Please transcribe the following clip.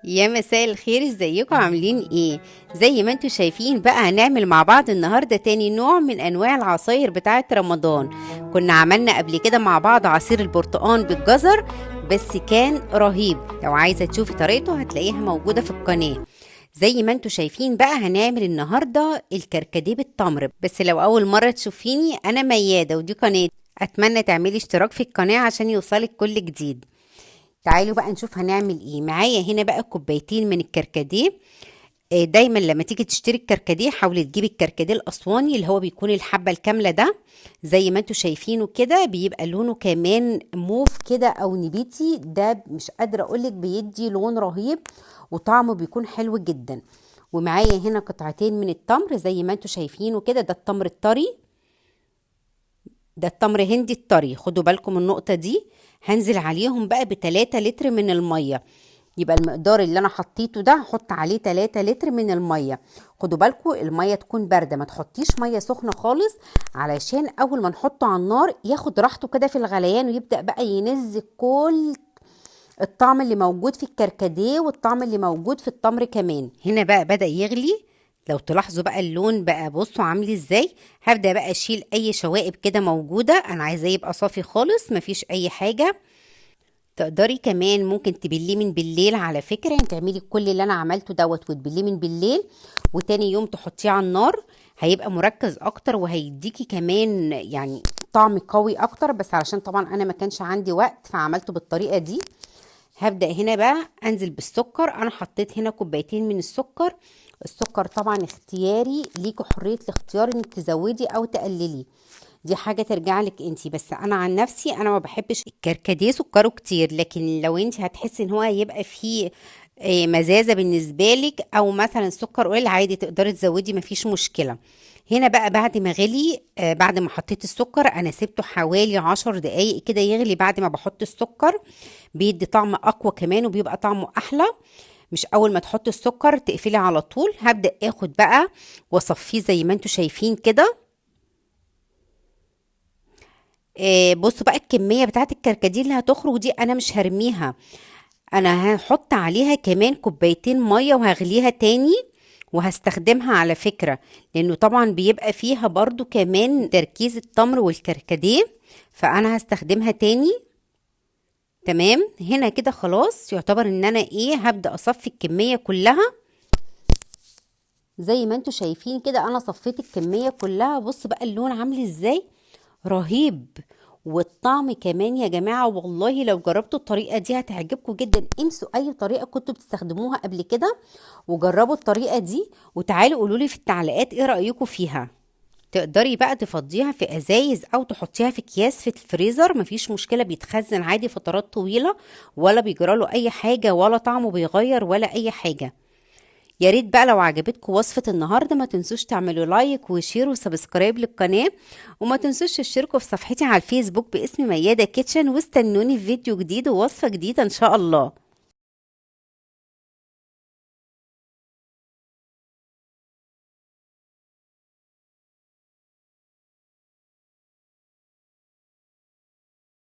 يا مساء الخير، ازيكم عاملين ايه؟ زي ما انتوا شايفين بقى هنعمل مع بعض النهارده تاني نوع من انواع العصاير بتاعه رمضان. كنا عملنا قبل كده مع بعض عصير البرتقال بالجزر، بس كان رهيب. لو عايزه تشوفي طريقته هتلاقيها موجوده في القناه. زي ما انتوا شايفين بقى هنعمل النهارده الكركديه بالتمر. بس لو اول مره تشوفيني، انا مياده ودي قناتي. اتمنى تعملي اشتراك في القناه عشان يوصلك كل جديد. تعالوا بقى نشوف هنعمل ايه. معايا هنا بقى كوبايتين من الكركديه. دايما لما تيجي تشتري الكركديه حاولي تجيبي الكركديه الاسواني اللي هو بيكون الحبه الكامله ده. زي ما انتوا شايفينه كده بيبقى لونه كمان موف كده او نبيتي، ده مش قادره اقولك بيدي لون رهيب وطعمه بيكون حلو جدا. ومعايا هنا قطعتين من التمر زي ما انتوا شايفينه كده، ده التمر الطري، ده التمر هندي الطري، خدوا بالكم من النقطة دي. هنزل عليهم بقى ب3 لتر من المية. يبقى المقدار اللي انا حطيته ده هحط عليه 3 لتر من المية. خدوا بالكم المية تكون باردة، ما تحطيش مية سخنة خالص، علشان اول ما نحطه على النار ياخد راحته كده في الغليان ويبدأ بقى ينزل كل الطعم اللي موجود في الكركديه والطعم اللي موجود في التمر كمان. هنا بقى بدأ يغلي. لو تلاحظوا بقى اللون بقى، بصوا عامل ازاي. هبدأ بقى اشيل اي شوائب كده موجودة، انا عايزاه يبقى صافي خالص مفيش اي حاجة. تقدري كمان ممكن تبليه من بالليل، على فكرة يعني تعملي كل اللي انا عملته دوت وتبليه من بالليل، وتاني يوم تحطيه على النار. هيبقى مركز اكتر وهيديكي كمان يعني طعم قوي اكتر، بس علشان طبعا انا ما كانش عندي وقت فعملته بالطريقة دي. هبدأ هنا بقى انزل بالسكر. انا حطيت هنا كوبايتين من السكر. السكر طبعا اختياري، ليكوا حرية الاختيار انك تزودي او تقللي، دي حاجة ترجع لك انتي. بس انا عن نفسي انا ما بحبش الكركديه سكره كتير، لكن لو انتي هتحسي ان هو يبقى فيه مزازة بالنسبة لك، او مثلا سكر قليل، عادي تقدري تزودي مفيش مشكلة. هنا بقى بعد ما غلي، بعد ما حطيت السكر انا سبته حوالي 10 دقايق كده يغلي. بعد ما بحط السكر بيدي طعم اقوى كمان وبيبقى طعمه احلى. مش اول ما تحطي السكر تقفلي على طول. هبدأ اخد بقى واصفيه زي ما انتوا شايفين كده. بصوا بقى الكمية بتاعت الكركديه اللي هتخرج دي انا مش هرميها، انا هحط عليها كمان كوبايتين مية وهغليها تاني وهستخدمها على فكرة، لانه طبعا بيبقى فيها برضو كمان تركيز التمر والكركديه، فانا هستخدمها تاني. تمام، هنا كده خلاص يعتبر ان انا هبدأ اصفي الكمية كلها. زي ما انتوا شايفين كده انا صفيت الكمية كلها. بص بقى اللون عامل ازاي، رهيب. والطعم كمان يا جماعة، والله لو جربتوا الطريقة دي هتعجبكم جدا. انسوا اي طريقة كنتوا بتستخدموها قبل كده وجربوا الطريقة دي، وتعالوا قولولي في التعليقات ايه رأيكم فيها. تقدري بقى تفضيها في ازايز او تحطيها في اكياس في الفريزر، مفيش مشكلة، بيتخزن عادي فترات طويلة ولا بيجراله اي حاجة ولا طعمه بيغير ولا اي حاجة. يا ريت بقى لو عجبتكم وصفة النهاردة ما تنسوش تعملوا لايك وشير وسبسكرايب للقناة، وما تنسوش تشتركوا في صفحتي على الفيسبوك باسم ميادة كيتشن، واستنوني في فيديو جديد ووصفة جديدة ان شاء الله.